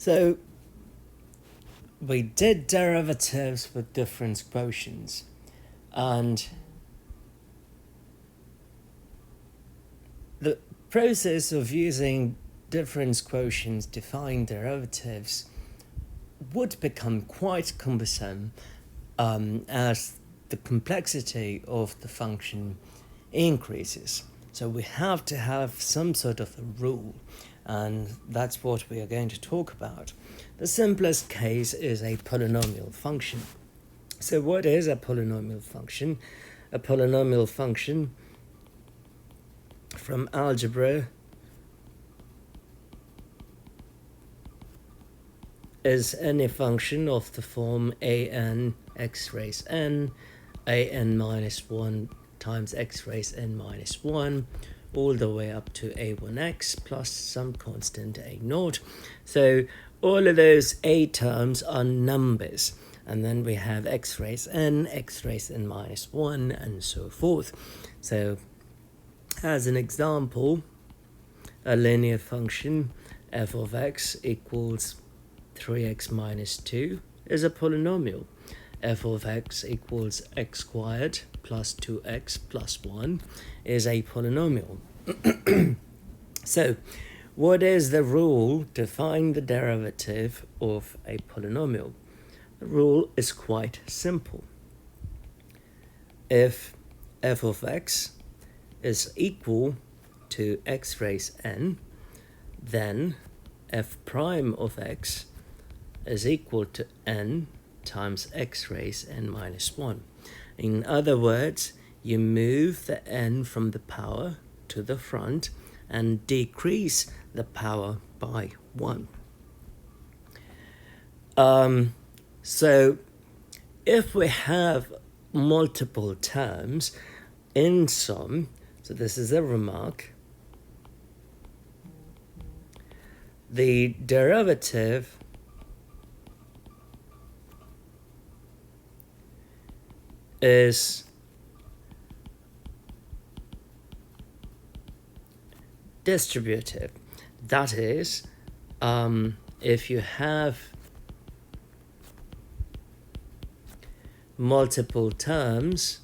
So we did derivatives with difference quotients, and the process of using difference quotients to find derivatives would become quite cumbersome as the complexity of the function increases. So we have to have some sort of a rule, and that's what we are going to talk about. The simplest case is a polynomial function. So what is a polynomial function? A polynomial function from algebra is any function of the form an x raised n, an minus 1 times x raised n minus 1, all the way up to a1x plus some constant a0. So all of those a terms are numbers, and then we have x raised n minus 1, and so forth. So as an example, a linear function f of x equals 3x minus 2 is a polynomial. F of x equals x squared plus 2x plus 1 is a polynomial. So, what is the rule to find the derivative of a polynomial? The rule is quite simple. If f of x is equal to x raised n, then f prime of x is equal to n times x raised n minus 1. In other words, you move the n from the power to the front and decrease the power by 1. So if we have multiple terms in sum, so this is a remark, the derivative is distributive. That is, if you have multiple terms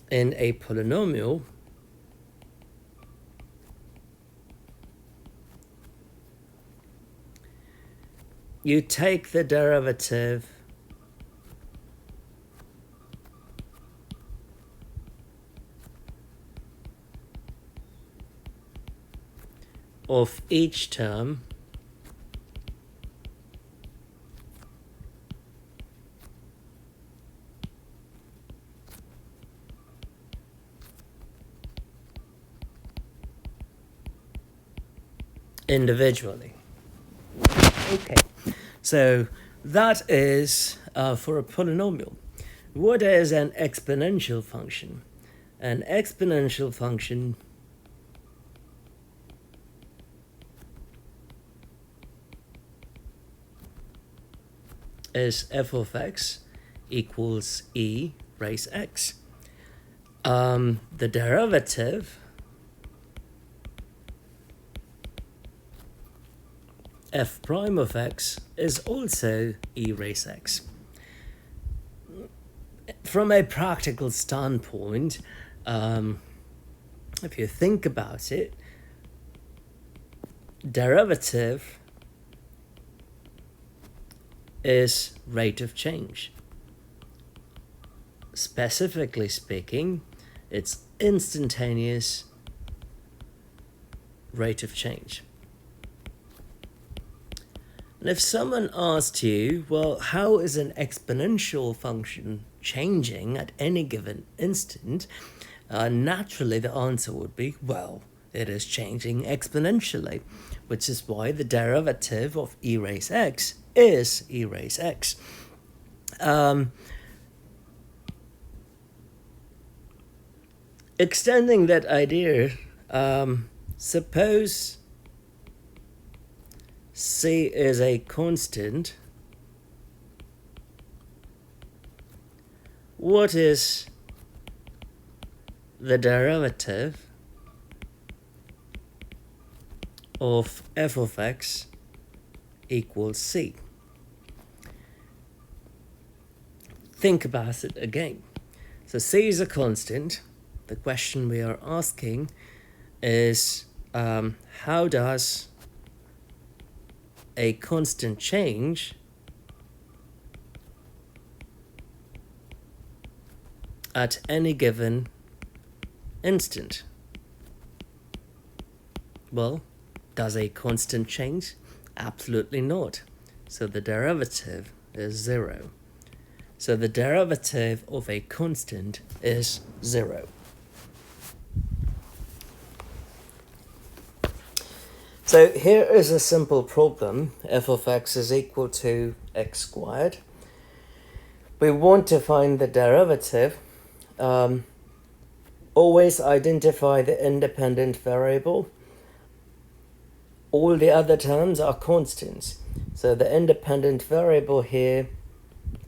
in a polynomial, you take the derivative of each term individually. Okay, so that is for a polynomial. What is an exponential function? An exponential function is f of x equals e raised x. The derivative f prime of x is also e raised x. From a practical standpoint, if you think about it, derivative is rate of change. Specifically speaking, it's instantaneous rate of change. And if someone asked you, well, how is an exponential function changing at any given instant? Naturally, the answer would be, well, it is changing exponentially, which is why the derivative of e raised x is e raised x. Extending that idea, suppose c is a constant. What is the derivative of f of x equals c. Think about it again. So c is a constant. The question we are asking is how does a constant change at any given instant? Well, does a constant change? Absolutely not. So the derivative is 0. So the derivative of a constant is 0. So here is a simple problem. F of x is equal to x squared. We want to find the derivative. Always identify the independent variable. All the other terms are constants. So the independent variable here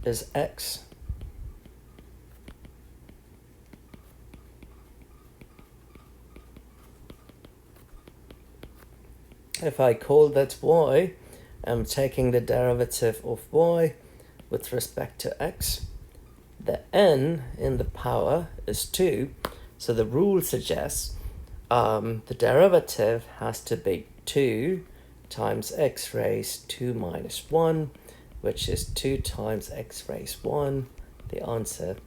is x. If I call that y, I'm taking the derivative of y with respect to x. The n in the power is 2, so the rule suggests the derivative has to be 2 times x raised 2 minus 1, which is 2 times x raised 1. The answer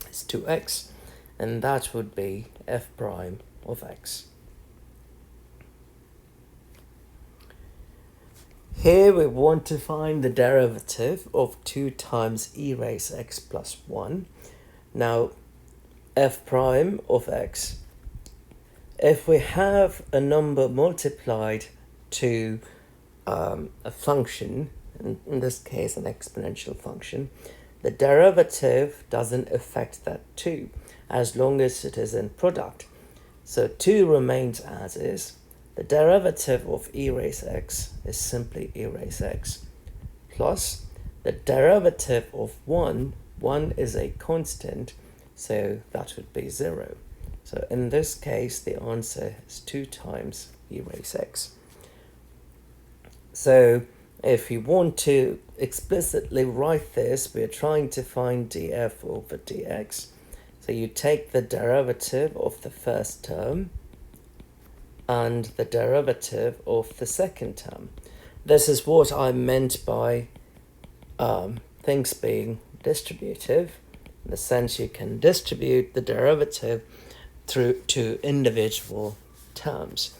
is 2x, and that would be f prime of x. Here we want to find the derivative of 2 times e raised x plus 1. Now, f prime of x, if we have a number multiplied to a function, in this case an exponential function, the derivative doesn't affect that 2 as long as it is in product. So 2 remains as is. The derivative of e raised x is simply e raised x plus the derivative of 1 is a constant, so that would be 0. So in this case, the answer is 2 times e raised x. So if you want to explicitly write this, we're trying to find df over dx. So you take the derivative of the first term and the derivative of the second term. This is what I meant by things being distributive. In the sense you can distribute the derivative through to individual terms.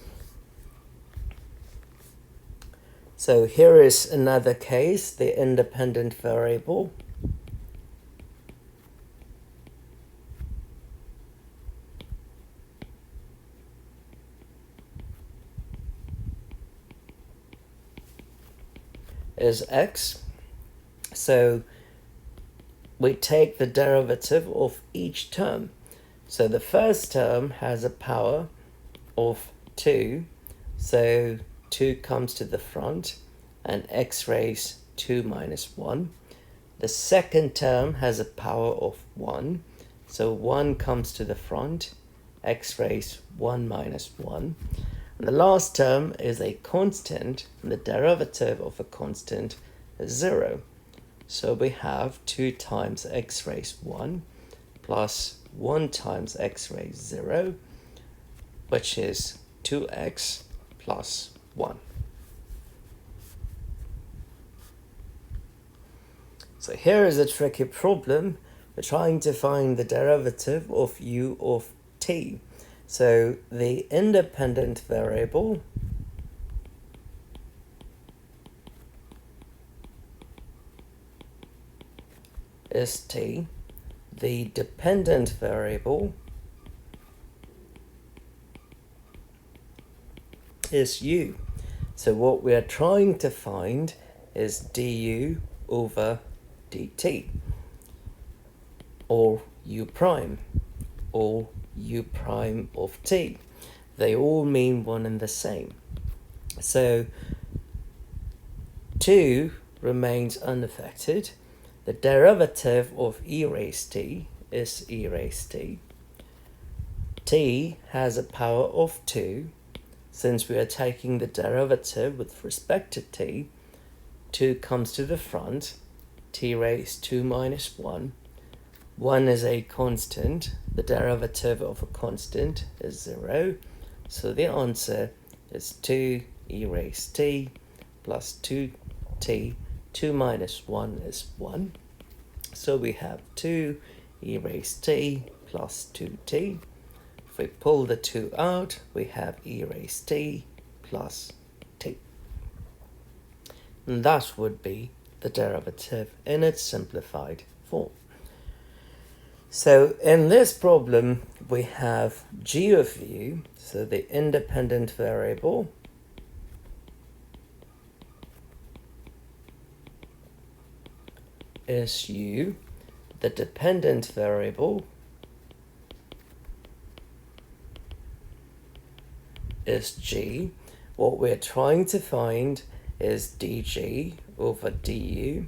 So here is another case, the independent variable. Is x. So we take the derivative of each term. So the first term has a power of 2. So 2 comes to the front and x raised 2 minus 1. The second term has a power of 1. So 1 comes to the front, x raised 1 minus 1. And the last term is a constant, and the derivative of a constant is 0. So we have 2 times x raised 1 plus 1 times x raised 0, which is 2x plus 1. So here is a tricky problem. We're trying to find the derivative of u of t. So the independent variable is t. The dependent variable is u. So what we are trying to find is du over dt, or u prime, or u prime of t. They all mean one and the same. So 2 remains unaffected. The derivative of e raised t is e raised t. T has a power of 2, since we are taking the derivative with respect to t, 2 comes to the front, t raised 2 minus 1. 1 is a constant. The derivative of a constant is 0. So the answer is 2 e raised t plus 2t. 2 minus 1 is 1. So we have 2 e raised t plus 2t. If we pull the 2 out, we have e raised t plus t. And that would be the derivative in its simplified form. So in this problem, we have g of u, so the independent variable is u, the dependent variable is g. What we're trying to find is dg over du,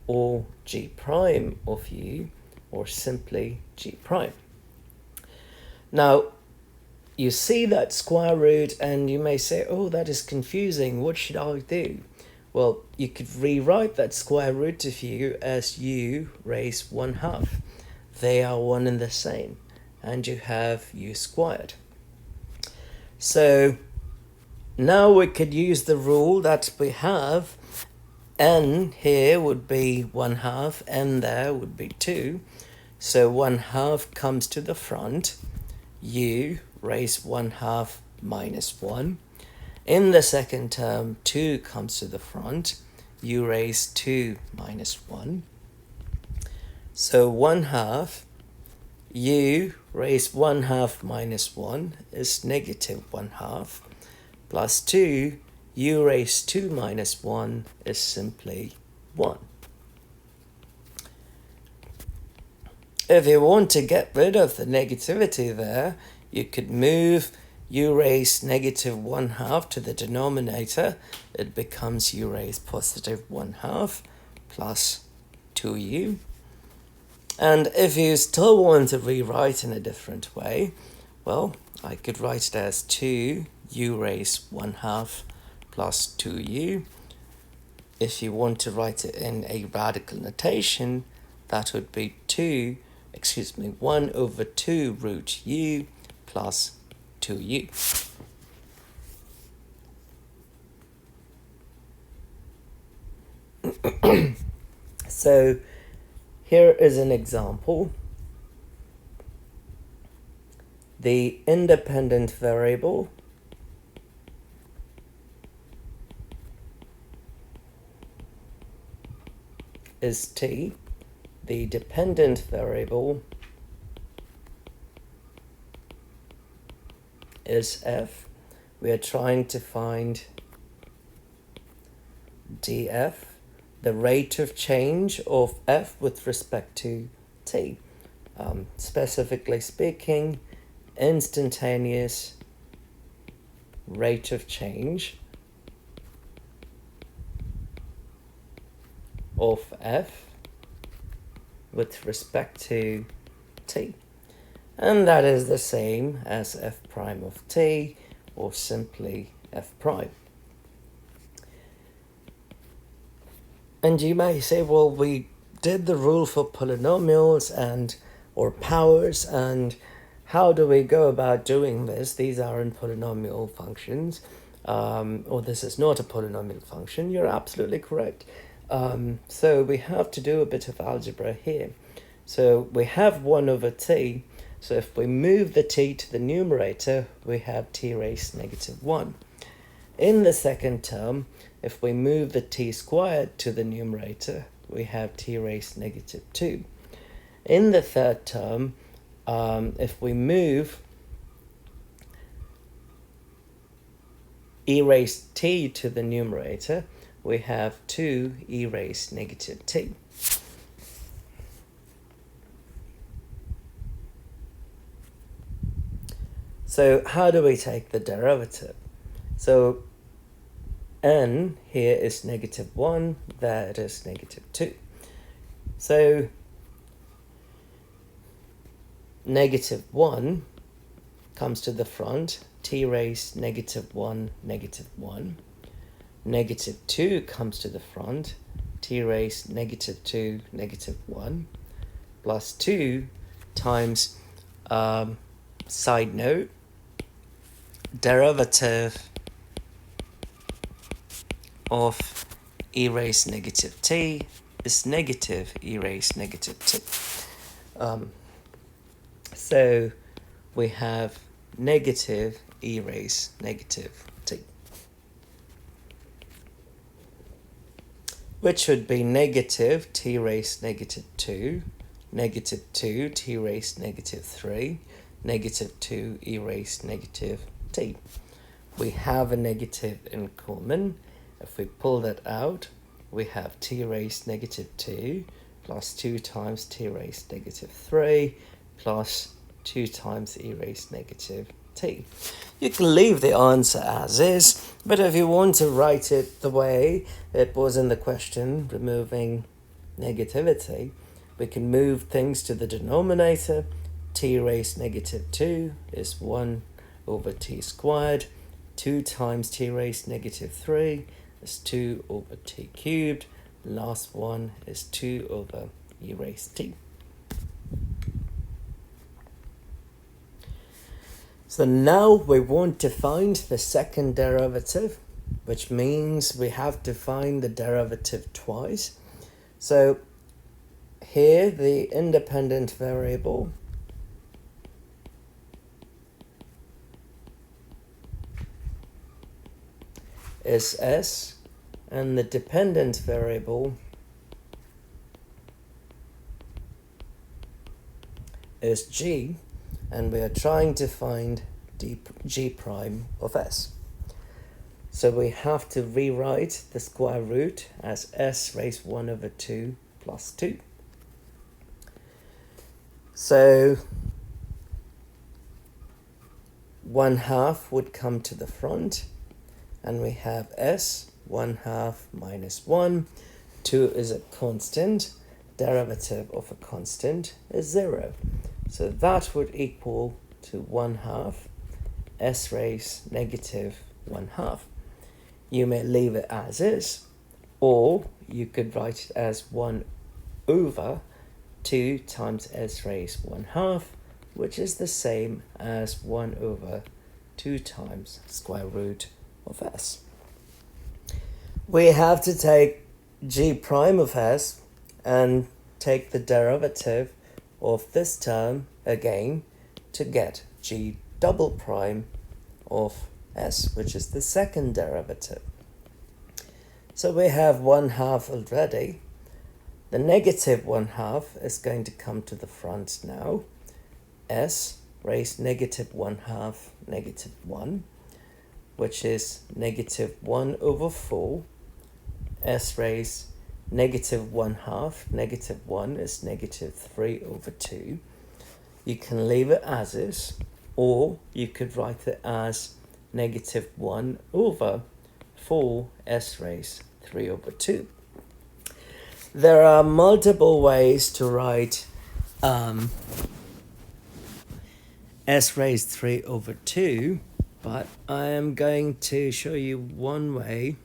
or g prime of u, or simply g prime. Now, you see that square root and you may say, oh, that is confusing. What should I do? Well, you could rewrite that square root of u as u raised 1/2. They are one and the same, and you have u squared. So now we could use the rule that we have. N here would be 1/2, n there would be 2. So 1/2 comes to the front, u raised 1/2 minus 1. In the second term, 2 comes to the front, u raised 2 minus 1. So 1/2, u raised 1/2 minus 1 is negative 1/2, plus 2, u raised 2 minus 1 is simply 1. If you want to get rid of the negativity there, you could move u raised negative 1/2 to the denominator. It becomes u raised positive 1/2 plus 2u. And if you still want to rewrite in a different way, well, I could write it as 2 u raised 1/2 plus 2u. If you want to write it in a radical notation, that would be 1 over 2 root u plus 2u. So here is an example. The independent variable is t. The dependent variable is f. We are trying to find df, the rate of change of f with respect to t. Specifically speaking, instantaneous rate of change of f with respect to t. And that is the same as f prime of t, or simply f prime. And you may say, well, we did the rule for polynomials or powers, and how do we go about doing this? These aren't polynomial functions, or this is not a polynomial function. You're absolutely correct. So we have to do a bit of algebra here. So we have 1 over t. So if we move the t to the numerator, we have t raised negative 1. In the second term, if we move the t squared to the numerator, we have t raised negative 2. In the third term, if we move e raised t to the numerator, we have 2 e raised negative t. So how do we take the derivative? So n here is negative 1, there it is negative 2. So negative 1 comes to the front, t raised -1, -1. -2 comes to the front, t raised -2, -1, plus 2 times, side note, derivative of e raised -t is negative e raised -t. So we have negative e raised -t, which would be negative t raised -2, -2 t raised -3, -2 e raised -t. We have a negative in common. If we pull that out, we have t raised -2 plus 2 times t raised -3 plus 2 times e raised -t. You can leave the answer as is, but if you want to write it the way it was in the question, removing negativity, we can move things to the denominator. T raised -2 is 1 over t squared. 2 times t raised -3 is 2 over t cubed. Last one is 2 over e raised t. So now we want to find the second derivative, which means we have to find the derivative twice. So here the independent variable is s, and the dependent variable is g, and we are trying to find g prime of s. So we have to rewrite the square root as s raised 1 over 2 plus 2. So 1/2 would come to the front, and we have s 1/2 minus 1. 2 is a constant. Derivative of a constant is 0. So that would equal to 1/2 s raised -1/2. You may leave it as is, or you could write it as 1 over 2 times s raised 1/2, which is the same as 1 over 2 times square root of s. We have to take g prime of s and take the derivative of this term again to get g double prime of s, which is the second derivative. So we have 1/2 already. The negative 1/2 is going to come to the front now. S raised -1/2 -1, which is -1 over 4. S raised -1/2 -1 is -3 over 2. You can leave it as is, or you could write it as -1 over 4 s raised 3 over 2. There are multiple ways to write s raised 3 over 2, but I am going to show you one way.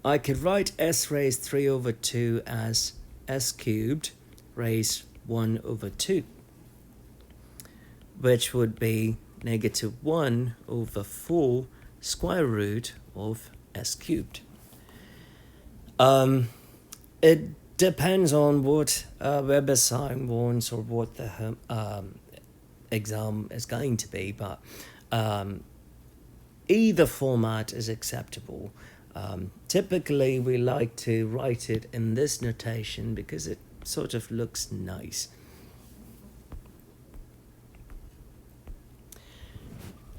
I could write s raised 3 over 2 as s cubed raised 1 over 2, which would be -1 over 4 square root of s cubed. It depends on what WebAssign wants or what the exam is going to be, but either format is acceptable. Typically, we like to write it in this notation because it sort of looks nice.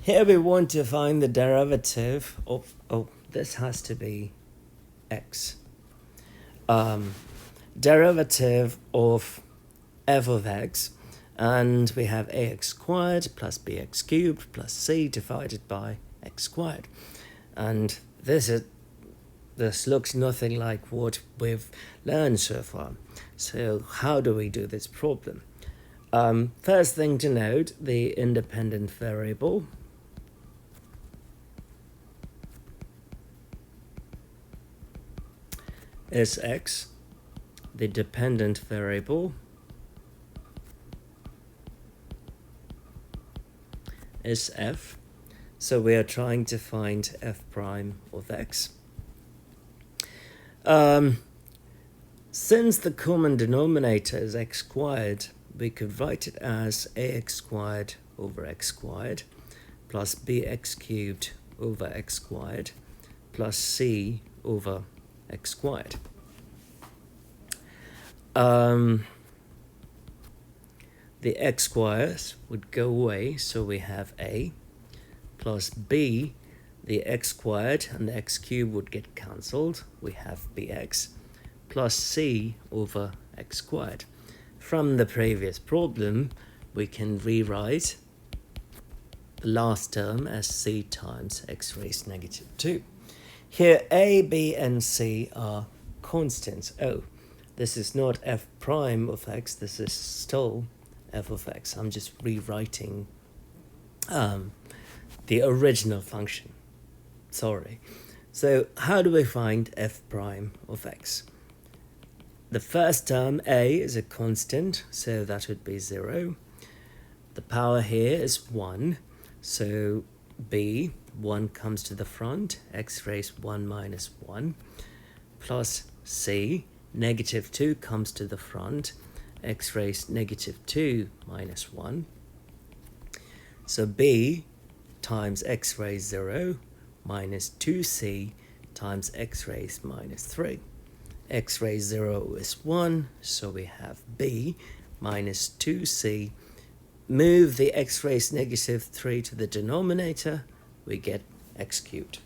Here we want to find the derivative of, this has to be x. Derivative of f of x, and we have ax squared plus bx cubed plus c divided by x squared. And this looks nothing like what we've learned so far. So how do we do this problem? First thing to note, the independent variable is x, the dependent variable is f, so we are trying to find f prime of x. Since the common denominator is x squared, we could write it as ax squared over x squared plus bx cubed over x squared plus c over x squared. The x squares would go away, so we have a plus b, the x squared and the x cubed would get cancelled, we have bx plus c over x squared. From the previous problem, we can rewrite the last term as c times x raised negative 2. Here a, b and c are constants. Oh, this is not f prime of x, this is still f of x. I'm just rewriting the original function. Sorry. So how do we find f prime of x? The first term, a, is a constant, so that would be 0. The power here is 1, so b, 1 comes to the front, x raised 1 minus 1, plus c, negative 2 comes to the front, x raised negative 2 minus 1. So b times x raised 0 minus 2c times x raised minus 3. X raised 0 is 1, so we have b minus 2c. Move the x raised negative 3 to the denominator, we get x cubed.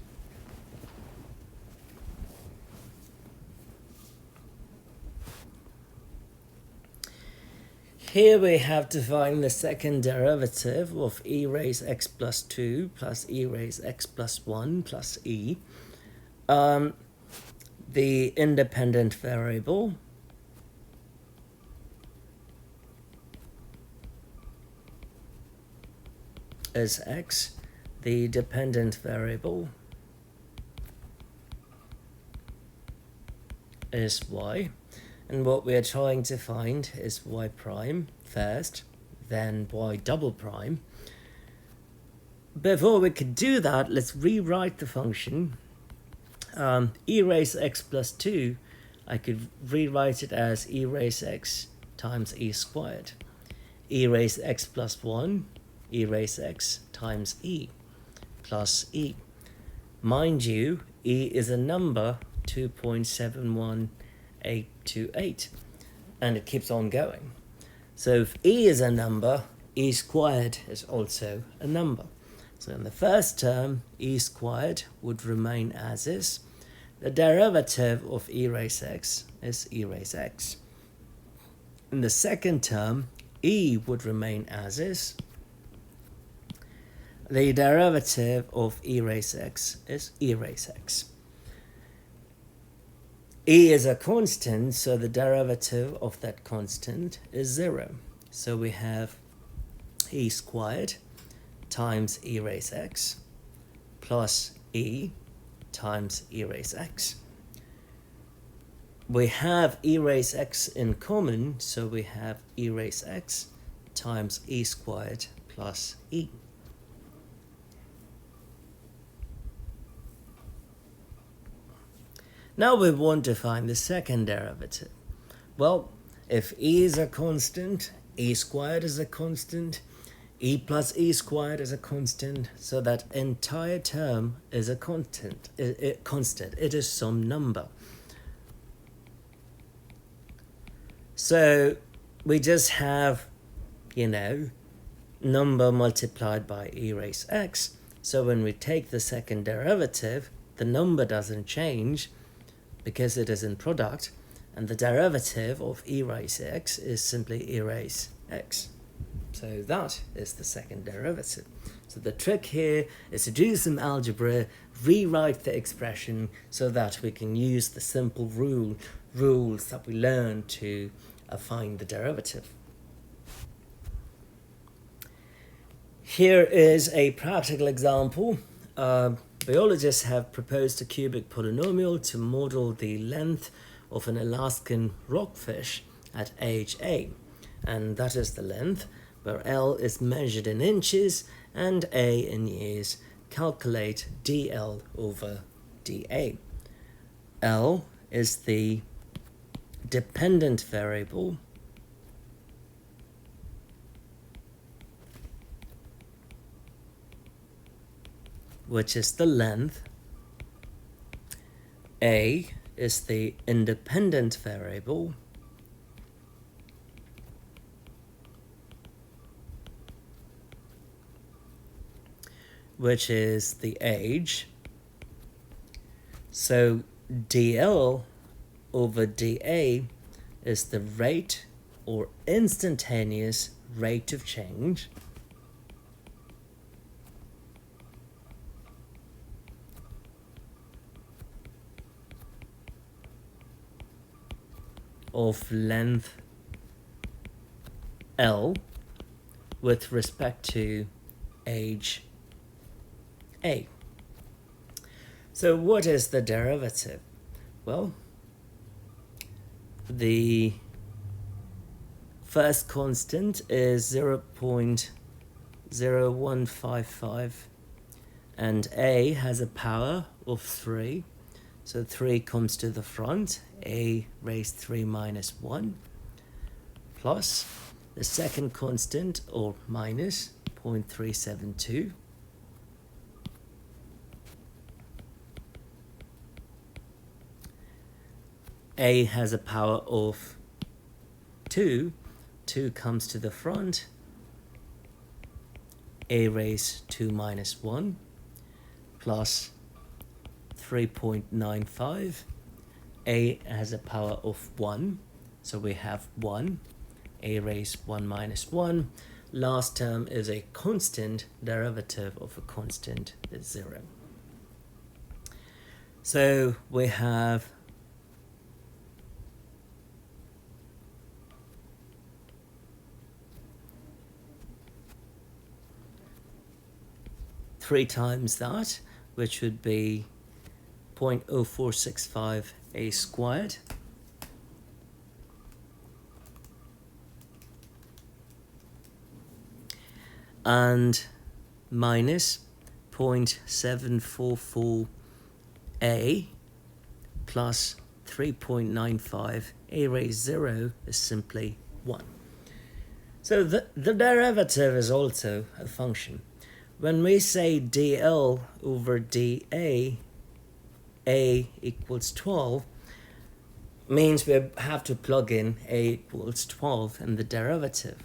Here we have to find the second derivative of e raised x plus 2 plus e raised x plus 1 plus e. The independent variable is x, the dependent variable is y, and what we are trying to find is y prime first, then y double prime. Before we could do that, let's rewrite the function. E raised x plus 2, I could rewrite it as e raised x times e squared. E raised x plus 1, e raised x times e plus e. Mind you, e is a number 2.71828, and it keeps on going. So if e is a number, e squared is also a number. So in the first term, e squared would remain as is. The derivative of e raised x is e raised x. In the second term, e would remain as is. The derivative of e raised x is e raised x. E is a constant, so the derivative of that constant is 0. So we have e squared times e raised x plus e times e raised x. We have e raised x in common, so we have e raised x times e squared plus e. Now we want to find the second derivative. Well, if e is a constant, e squared is a constant, e plus e squared is a constant, so that entire term is a constant. It is some number. So we just have, number multiplied by e raised x. So when we take the second derivative, the number doesn't change because it is in product, and the derivative of e raised x is simply e raised x. So that is the second derivative. So the trick here is to do some algebra, rewrite the expression so that we can use the simple rules that we learned to find the derivative. Here is a practical example. Biologists have proposed a cubic polynomial to model the length of an Alaskan rockfish at age A, and that is the length, where L is measured in inches and A in years. Calculate dl over dA. L is the dependent variable, which is the length. A is the independent variable, which is the age. So dl over dA is the rate or instantaneous rate of change of length L with respect to age A. So what is the derivative? Well, the first constant is 0.0155 and A has a power of 3. So 3 comes to the front, A raised 3 minus 1, plus the second constant, or minus 0.372. A has a power of 2, 2 comes to the front, A raised 2 minus 1, plus 3.95. A has a power of 1, so we have 1. A raised 1 minus 1. Last term is a constant. Derivative of a constant is 0. So we have three times that, which would be 0.0465 A squared. And minus 0.744 A plus 3.95 A raised 0 is simply 1. So the derivative is also a function. When we say dl over dA, A equals 12, means we have to plug in A equals 12 in the derivative.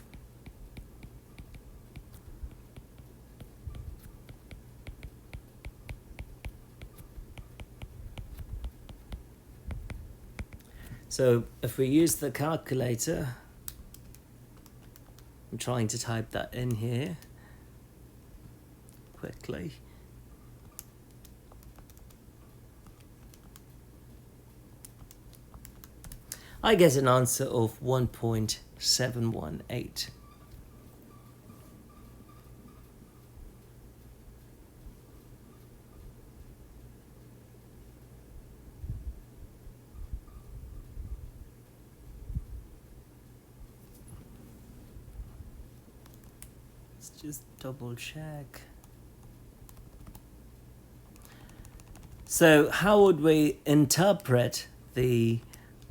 So if we use the calculator, I'm trying to type that in here quickly. I get an answer of 1.718. Let's just double check. So how would we interpret the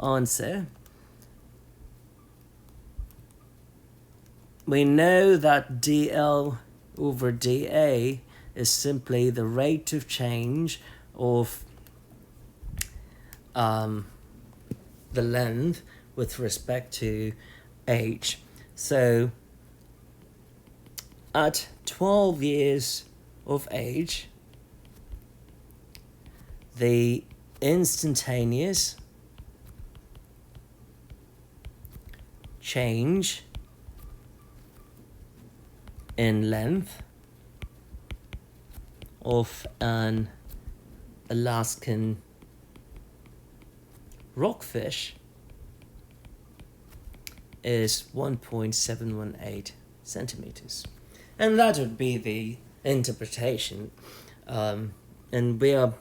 answer? We know that dl over dA is simply the rate of change of the length with respect to age. So at 12 years of age, the instantaneous change in length of an Alaskan rockfish is 1.718 centimeters. And that would be the interpretation. And we are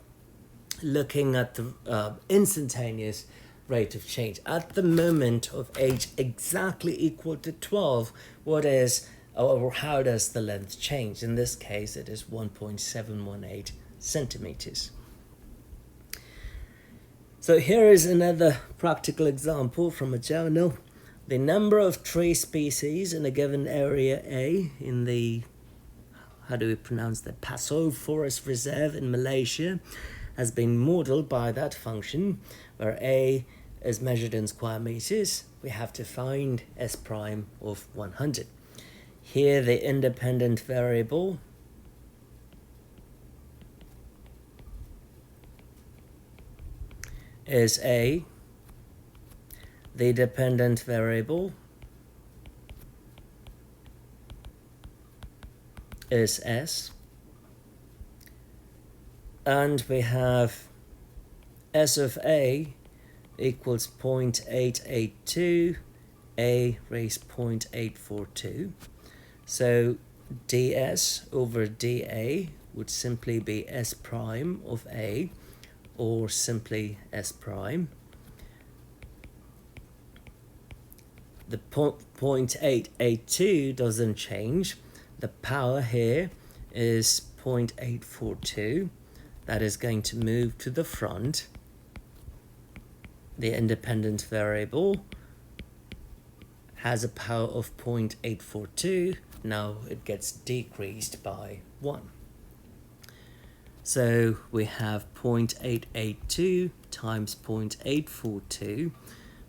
looking at the instantaneous rate of change. At the moment of age exactly equal to 12, what is, or how does the length change? In this case, it is 1.718 centimeters. So here is another practical example from a journal. The number of tree species in a given area A in the, how do we pronounce that, Paso Forest Reserve in Malaysia has been modeled by that function, where A is measured in square meters. We have to find S prime of 100. Here the independent variable is A, the dependent variable is S, and we have S of A equals 0.882, A raised 0.842. So ds over dA would simply be S prime of A, or simply S prime. The 0.882 doesn't change. The power here is 0.842. That is going to move to the front. The independent variable has a power of 0.842. Now it gets decreased by 1. So we have 0.882 times 0.842,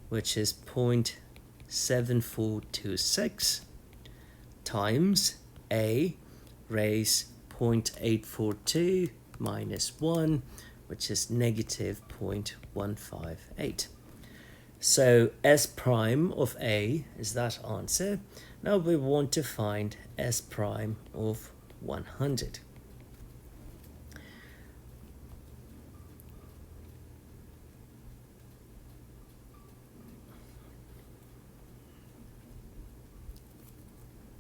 which is 0.7426 times A raised 0.842 minus 1, which is negative 0.158. So S prime of A is that answer. Now we want to find S prime of 100.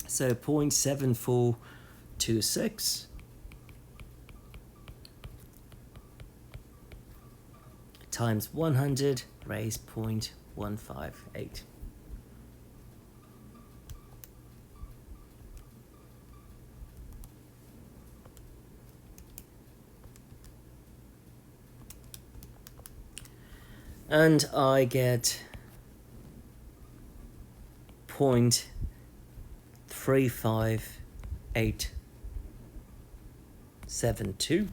So 0.7426 times 100 raised 0.158. And I get 0.35872.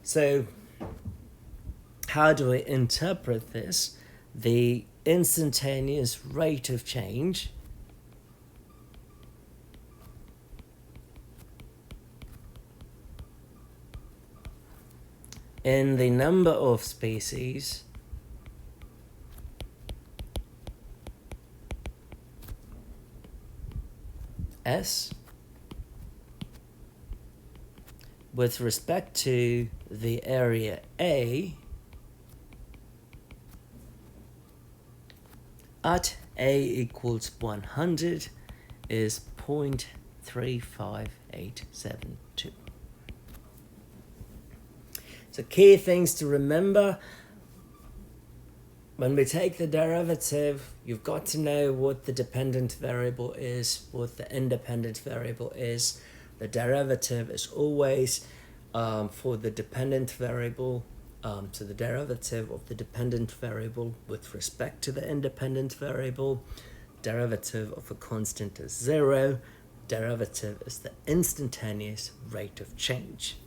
So how do I interpret this? The instantaneous rate of change in the number of species S with respect to the area A at A equals 100 is 0.35872. So key things to remember: when we take the derivative, you've got to know what the dependent variable is, what the independent variable is. The derivative is always for the dependent variable, so the derivative of the dependent variable with respect to the independent variable. Derivative of a constant is 0. Derivative is the instantaneous rate of change.